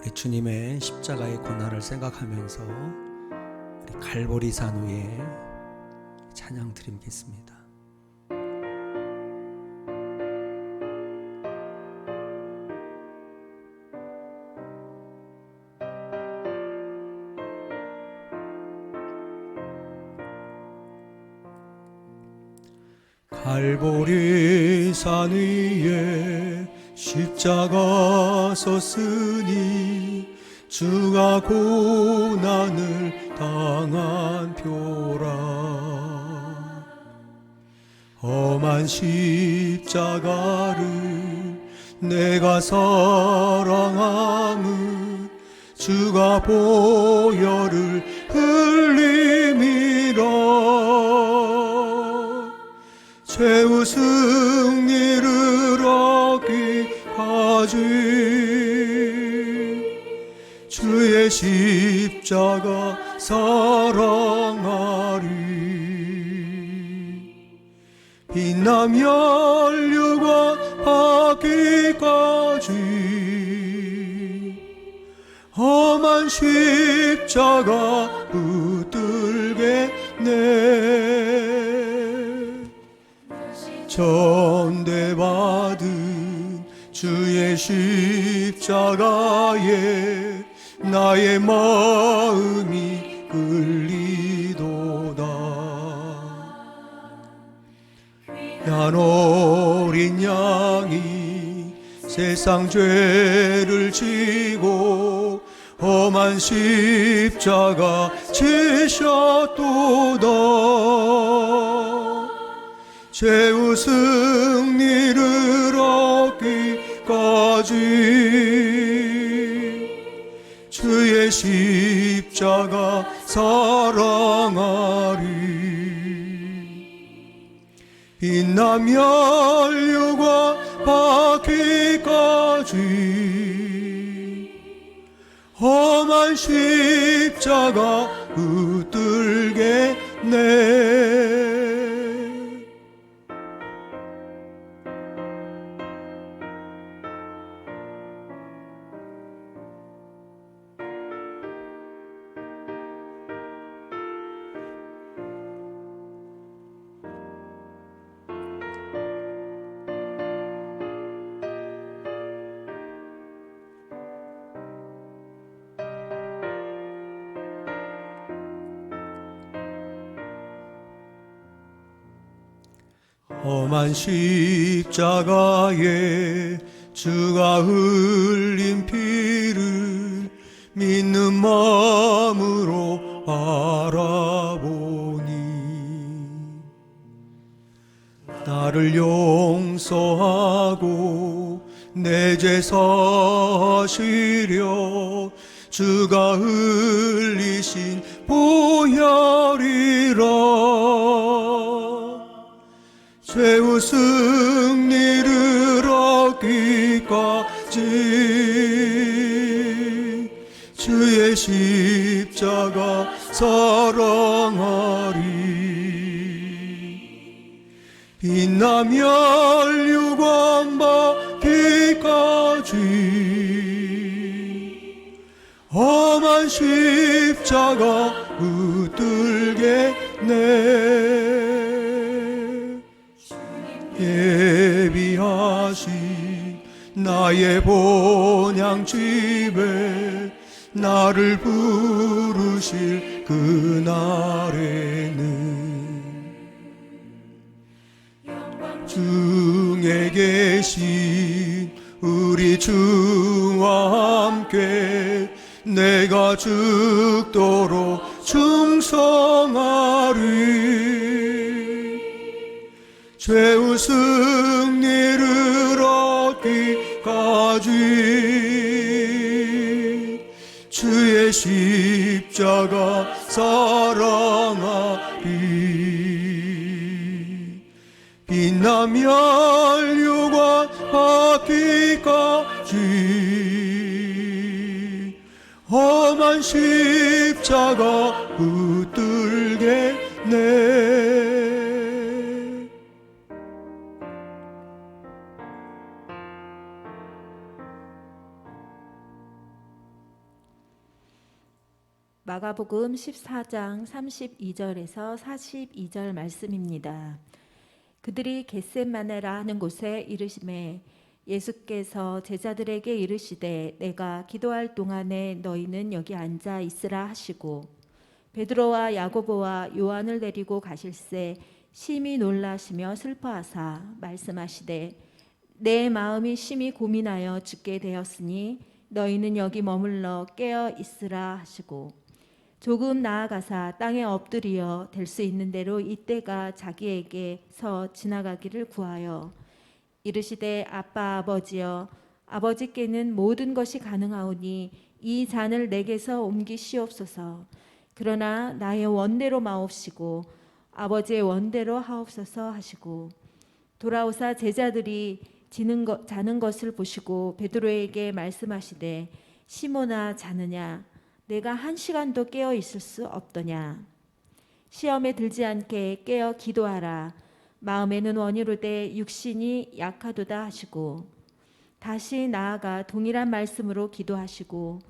우리 주님의 십자가의 고난을 생각하면서 우리 갈보리산 위에 찬양 드리겠습니다. 갈보리산 위에 십자가 섰으니 주가 고난을 당한 표라. 험한 십자가를 내가 사랑함은 주가 보혈을 흘림이라. 최후 승리를 얻기까지 주의 십자가 사랑하리. 빛나며 혈류관 받기까지 험한 십자가 붙들겠네. 전대받은 주의 십자가에 나의 마음이 끌리도다. 귀한 어린 양이 세상 죄를 지고 험한 십자가 지셨도다. 최후 승리를 얻기까지 주의 십자가 사랑하리. 빛나며 혈류관 받기까지 험한 십자가 붙들겠네. 험한 십자가에 주가 흘린 피를 믿는 마음으로 바라보니 나를 용서하고 내 죄 사시려 주가 흘리신 보혈이라. 최후 승리를 얻기까지 주의 십자가 사랑하리. 빛나며 혈류관 받기까지 험한 십자가 붙들겠네. 예비하신 나의 본향집에 나를 부르실 그날에는 중에 계신 우리 주와 함께 내가 죽도록 충성하리. 최후 승리를 얻기까지 주의 십자가 사랑하리. 빛나며 혈류관 받기까지 험한 십자가 붙들겠네. 마가복음 14장 32절에서 42절 말씀입니다. 그들이 겟셋마네라 하는 곳에 이르시매 예수께서 제자들에게 이르시되 내가 기도할 동안에 너희는 여기 앉아 있으라 하시고 베드로와 야고보와 요한을 데리고 가실새 심히 놀라시며 슬퍼하사 말씀하시되 내 마음이 심히 고민하여 죽게 되었으니 너희는 여기 머물러 깨어 있으라 하시고 조금 나아가사 땅에 엎드리어 될 수 있는 대로 이때가 자기에게서 지나가기를 구하여 이르시되 아빠 아버지여 아버지께는 모든 것이 가능하오니 이 잔을 내게서 옮기시옵소서. 그러나 나의 원대로 마옵시고 아버지의 원대로 하옵소서 하시고 돌아오사 제자들이 자는 것을 보시고 베드로에게 말씀하시되 시몬아 자느냐 내가 1시간도 깨어 있을 수 없더냐. 시험에 들지 않게 깨어 기도하라. 마음에는 원이로되 육신이 약하도다 하시고 다시 나아가 동일한 말씀으로 기도하시고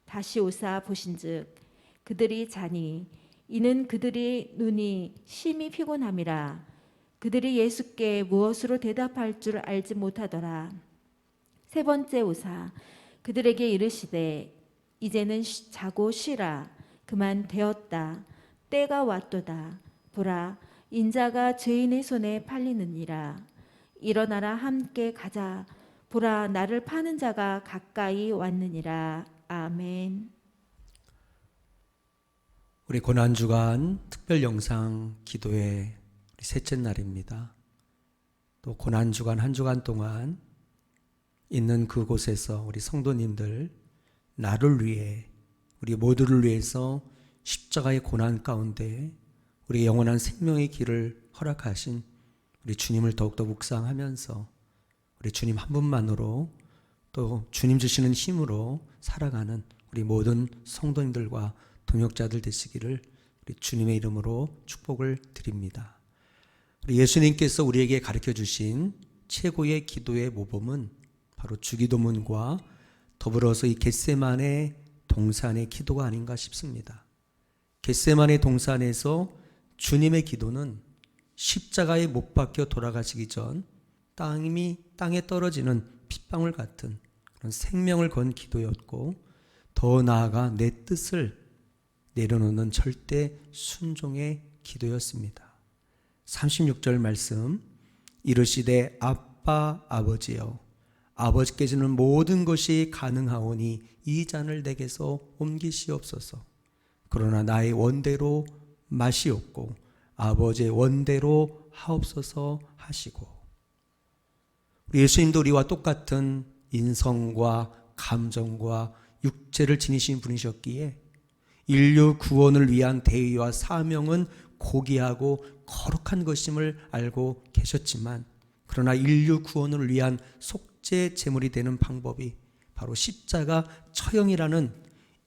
다시 오사 보신즉 그들이 자니 이는 그들이 눈이 심히 피곤함이라. 그들이 예수께 무엇으로 대답할 줄 알지 못하더라. 세 번째 오사 그들에게 이르시되 이제는 자고 쉬라. 그만 되었다. 때가 왔도다. 보라 인자가 죄인의 손에 팔리느니라. 일어나라 함께 가자. 보라 나를 파는 자가 가까이 왔느니라. 아멘. 우리 고난주간 특별 영상 기도회 우리 셋째 날입니다. 또 고난주간 한 주간 동안 있는 그곳에서 우리 성도님들 나를 위해 우리 모두를 위해서 십자가의 고난 가운데 우리 영원한 생명의 길을 허락하신 우리 주님을 더욱더 묵상하면서 우리 주님 한 분만으로 또 주님 주시는 힘으로 살아가는 우리 모든 성도님들과 동역자들 되시기를 우리 주님의 이름으로 축복을 드립니다. 우리 예수님께서 우리에게 가르쳐 주신 최고의 기도의 모범은 바로 주기도문과 더불어서 이 겟세마네 동산의 기도가 아닌가 싶습니다. 겟세마네 동산에서 주님의 기도는 십자가에 못 박혀 돌아가시기 전 땅에 떨어지는 핏방울 같은 그런 생명을 건 기도였고 더 나아가 내 뜻을 내려놓는 절대 순종의 기도였습니다. 36절 말씀 이르시되 아빠 아버지여 아버지께서는 모든 것이 가능하오니 이 잔을 내게서 옮기시옵소서. 그러나 나의 원대로 마시옵고 아버지의 원대로 하옵소서 하시고 우리 예수님도 우리와 똑같은 인성과 감정과 육체를 지니신 분이셨기에 인류 구원을 위한 대의와 사명은 고귀하고 거룩한 것임을 알고 계셨지만 그러나 인류 구원을 위한 속죄 제물이 되는 방법이 바로 십자가 처형이라는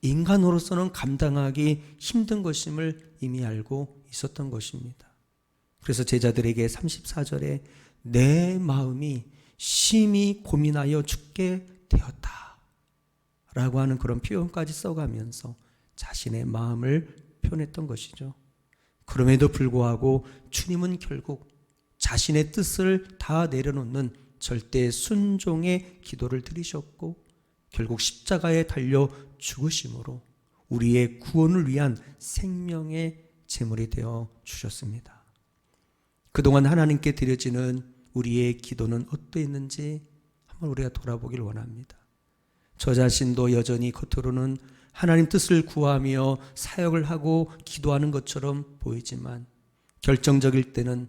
인간으로서는 감당하기 힘든 것임을 이미 알고 있었던 것입니다. 그래서 제자들에게 34절에 내 마음이 심히 고민하여 죽게 되었다 라고 하는 그런 표현까지 써가면서 자신의 마음을 표현했던 것이죠. 그럼에도 불구하고 주님은 결국 자신의 뜻을 다 내려놓는 절대 순종의 기도를 드리셨고 결국 십자가에 달려 죽으심으로 우리의 구원을 위한 생명의 제물이 되어 주셨습니다. 그동안 하나님께 드려지는 우리의 기도는 어떠했는지 한번 우리가 돌아보길 원합니다. 저 자신도 여전히 겉으로는 하나님 뜻을 구하며 사역을 하고 기도하는 것처럼 보이지만 결정적일 때는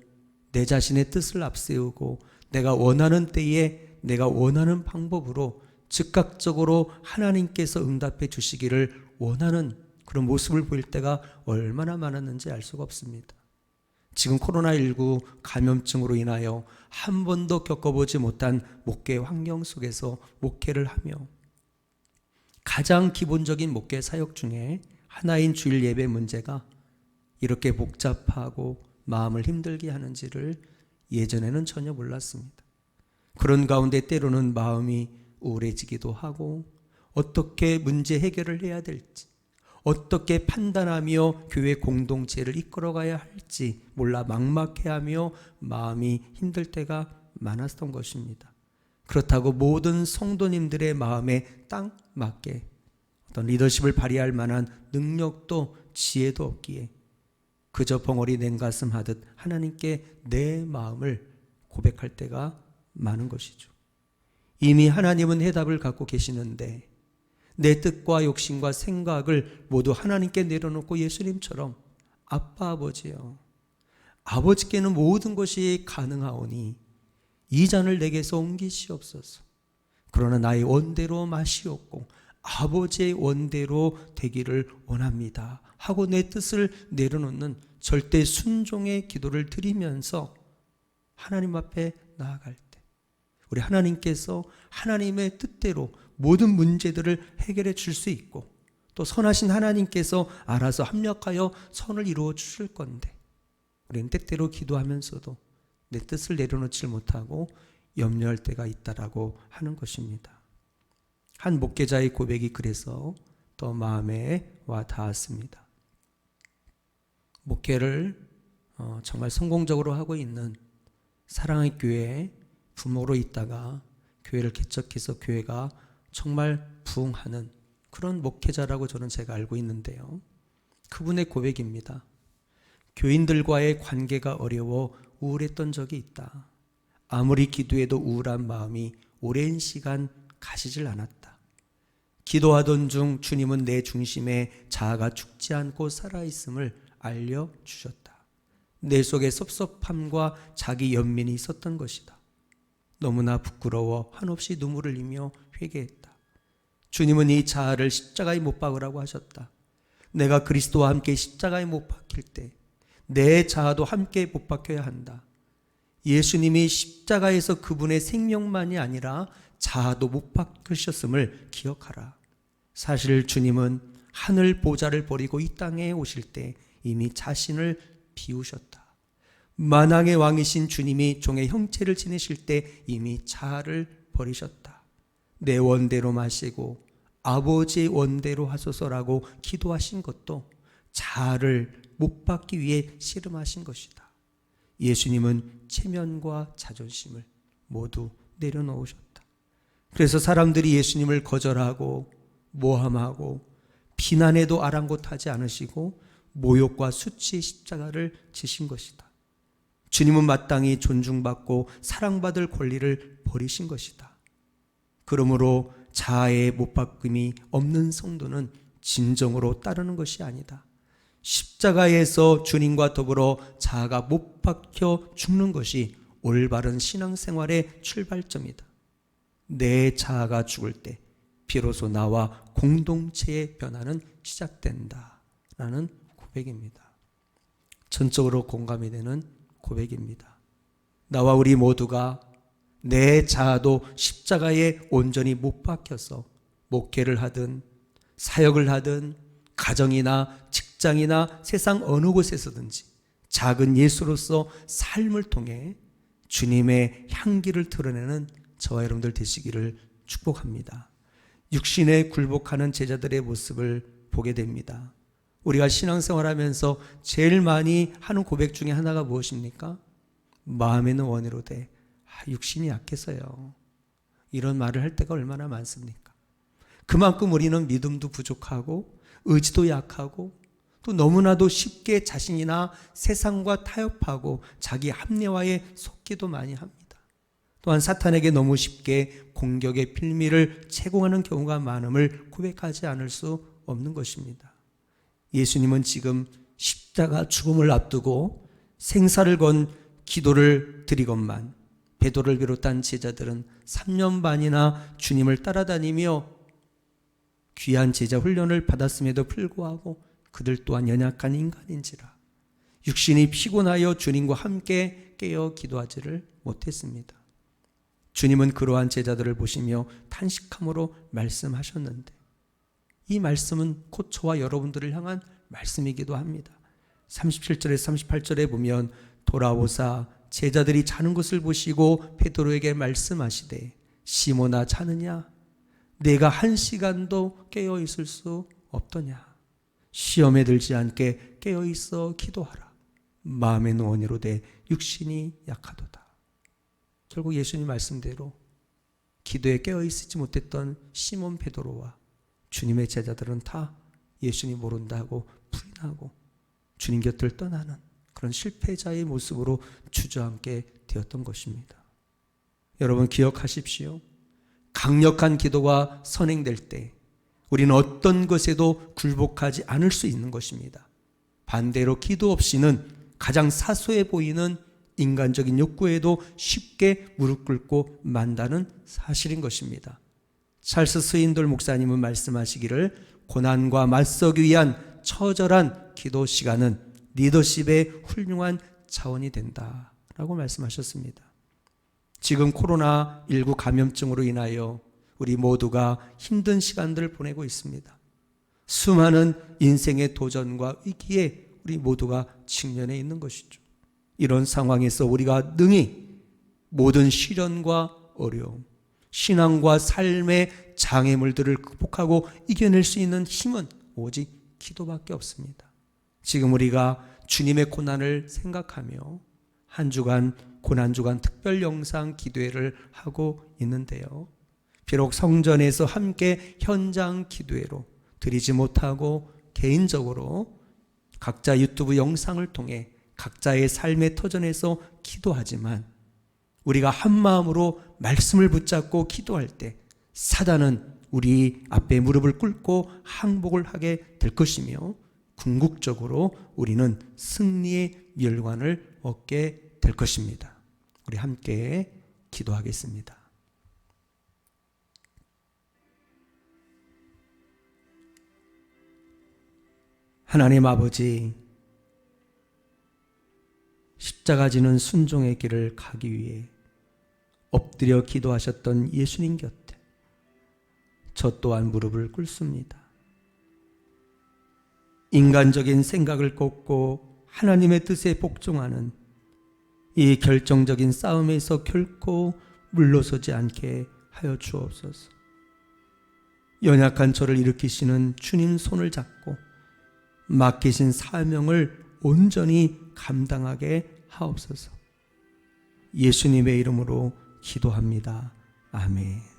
내 자신의 뜻을 앞세우고 내가 원하는 때에 내가 원하는 방법으로 즉각적으로 하나님께서 응답해 주시기를 원하는 그런 모습을 보일 때가 얼마나 많았는지 알 수가 없습니다. 지금 코로나19 감염증으로 인하여 한 번도 겪어보지 못한 목회 환경 속에서 목회를 하며 가장 기본적인 목회 사역 중에 하나인 주일 예배 문제가 이렇게 복잡하고 마음을 힘들게 하는지를 예전에는 전혀 몰랐습니다. 그런 가운데 때로는 마음이 우울해지기도 하고 어떻게 문제 해결을 해야 될지 어떻게 판단하며 교회 공동체를 이끌어가야 할지 몰라 막막해하며 마음이 힘들 때가 많았던 것입니다. 그렇다고 모든 성도님들의 마음에 딱 맞게 어떤 리더십을 발휘할 만한 능력도 지혜도 없기에 그저 벙어리 냉가슴 하듯 하나님께 내 마음을 고백할 때가 많은 것이죠. 이미 하나님은 해답을 갖고 계시는데 내 뜻과 욕심과 생각을 모두 하나님께 내려놓고 예수님처럼 아빠 아버지요, 아버지께는 모든 것이 가능하오니 이 잔을 내게서 옮기시옵소서. 그러나 나의 원대로 마시옵고 아버지의 원대로 되기를 원합니다 하고 내 뜻을 내려놓는 절대 순종의 기도를 드리면서 하나님 앞에 나아갈 때 우리 하나님께서 하나님의 뜻대로 모든 문제들을 해결해 줄 수 있고 또 선하신 하나님께서 알아서 합력하여 선을 이루어 주실 건데 우리는 때때로 기도하면서도 내 뜻을 내려놓지 못하고 염려할 때가 있다라고 하는 것입니다. 한 목회자의 고백이 그래서 또 마음에 와 닿았습니다. 목회를 정말 성공적으로 하고 있는 사랑의 교회에 부모로 있다가 교회를 개척해서 교회가 정말 부흥하는 그런 목회자라고 제가 알고 있는데요. 그분의 고백입니다. 교인들과의 관계가 어려워 우울했던 적이 있다. 아무리 기도해도 우울한 마음이 오랜 시간 가시질 않았다. 기도하던 중 주님은 내 중심에 자아가 죽지 않고 살아있음을 알려주셨다. 내 속에 섭섭함과 자기 연민이 있었던 것이다. 너무나 부끄러워 한없이 눈물을 흘리며 회개했다. 주님은 이 자아를 십자가에 못 박으라고 하셨다. 내가 그리스도와 함께 십자가에 못 박힐 때 내 자아도 함께 못 박혀야 한다. 예수님이 십자가에서 그분의 생명만이 아니라 자아도 못 박으셨음을 기억하라. 사실 주님은 하늘 보좌를 버리고 이 땅에 오실 때 이미 자신을 비우셨다. 만왕의 왕이신 주님이 종의 형체를 지내실 때 이미 자아를 버리셨다. 내 원대로 마시고 아버지의 원대로 하소서라고 기도하신 것도 자아를 못 받기 위해 씨름하신 것이다. 예수님은 체면과 자존심을 모두 내려놓으셨다. 그래서 사람들이 예수님을 거절하고 모함하고 비난해도 아랑곳하지 않으시고 모욕과 수치의 십자가를 지신 것이다. 주님은 마땅히 존중받고 사랑받을 권리를 버리신 것이다. 그러므로 자아의 못박음이 없는 성도는 진정으로 따르는 것이 아니다. 십자가에서 주님과 더불어 자아가 못 박혀 죽는 것이 올바른 신앙생활의 출발점이다. 내 자아가 죽을 때 비로소 나와 공동체의 변화는 시작된다 라는 고백입니다. 전적으로 공감이 되는 고백입니다. 나와 우리 모두가 내 자아도 십자가에 온전히 못 박혀서 목회를 하든 사역을 하든 가정이나 직장이나 세상 어느 곳에서든지 작은 예수로서 삶을 통해 주님의 향기를 드러내는 저와 여러분들 되시기를 축복합니다. 육신에 굴복하는 제자들의 모습을 보게 됩니다. 우리가 신앙생활하면서 제일 많이 하는 고백 중에 하나가 무엇입니까? 마음에는 원이로되 육신이 약해서요. 이런 말을 할 때가 얼마나 많습니까? 그만큼 우리는 믿음도 부족하고 의지도 약하고 또 너무나도 쉽게 자신이나 세상과 타협하고 자기 합리화에 속기도 많이 합니다. 또한 사탄에게 너무 쉽게 공격의 빌미를 제공하는 경우가 많음을 고백하지 않을 수 없는 것입니다. 예수님은 지금 십자가 죽음을 앞두고 생사를 건 기도를 드리건만 베드로를 비롯한 제자들은 3년 반이나 주님을 따라다니며 귀한 제자 훈련을 받았음에도 불구하고 그들 또한 연약한 인간인지라 육신이 피곤하여 주님과 함께 깨어 기도하지를 못했습니다. 주님은 그러한 제자들을 보시며 탄식함으로 말씀하셨는데 이 말씀은 곧 저와 여러분들을 향한 말씀이기도 합니다. 37절에서 38절에 보면 돌아오사 제자들이 자는 것을 보시고 베드로에게 말씀하시되 시몬아 자느냐? 내가 1시간도 깨어 있을 수 없더냐? 시험에 들지 않게 깨어있어 기도하라. 마음의 노원이로 돼 육신이 약하도다. 결국 예수님 말씀대로 기도에 깨어있지 못했던 시몬 베드로와 주님의 제자들은 다 예수님 모른다고 부인하고 주님 곁을 떠나는 그런 실패자의 모습으로 주저앉게 되었던 것입니다. 여러분 기억하십시오. 강력한 기도가 선행될 때 우리는 어떤 것에도 굴복하지 않을 수 있는 것입니다. 반대로 기도 없이는 가장 사소해 보이는 인간적인 욕구에도 쉽게 무릎 꿇고 만다는 사실인 것입니다. 찰스 스윈돌 목사님은 말씀하시기를 고난과 맞서기 위한 처절한 기도 시간은 리더십의 훌륭한 자원이 된다라고 말씀하셨습니다. 지금 코로나19 감염증으로 인하여 우리 모두가 힘든 시간들을 보내고 있습니다. 수많은 인생의 도전과 위기에 우리 모두가 직면해 있는 것이죠. 이런 상황에서 우리가 능히 모든 시련과 어려움, 신앙과 삶의 장애물들을 극복하고 이겨낼 수 있는 힘은 오직 기도밖에 없습니다. 지금 우리가 주님의 고난을 생각하며 한 주간 고난주간 특별 영상 기도회를 하고 있는데요. 비록 성전에서 함께 현장 기도회로 드리지 못하고 개인적으로 각자 유튜브 영상을 통해 각자의 삶의 터전에서 기도하지만 우리가 한 마음으로 말씀을 붙잡고 기도할 때 사단은 우리 앞에 무릎을 꿇고 항복을 하게 될 것이며 궁극적으로 우리는 승리의 멸관을 얻게 될 것입니다. 우리 함께 기도하겠습니다. 하나님 아버지, 십자가 지는 순종의 길을 가기 위해 엎드려 기도하셨던 예수님 곁에 저 또한 무릎을 꿇습니다. 인간적인 생각을 꺾고 하나님의 뜻에 복종하는 이 결정적인 싸움에서 결코 물러서지 않게 하여 주옵소서. 연약한 저를 일으키시는 주님 손을 잡고 맡기신 사명을 온전히 감당하게 하옵소서. 예수님의 이름으로 기도합니다. 아멘.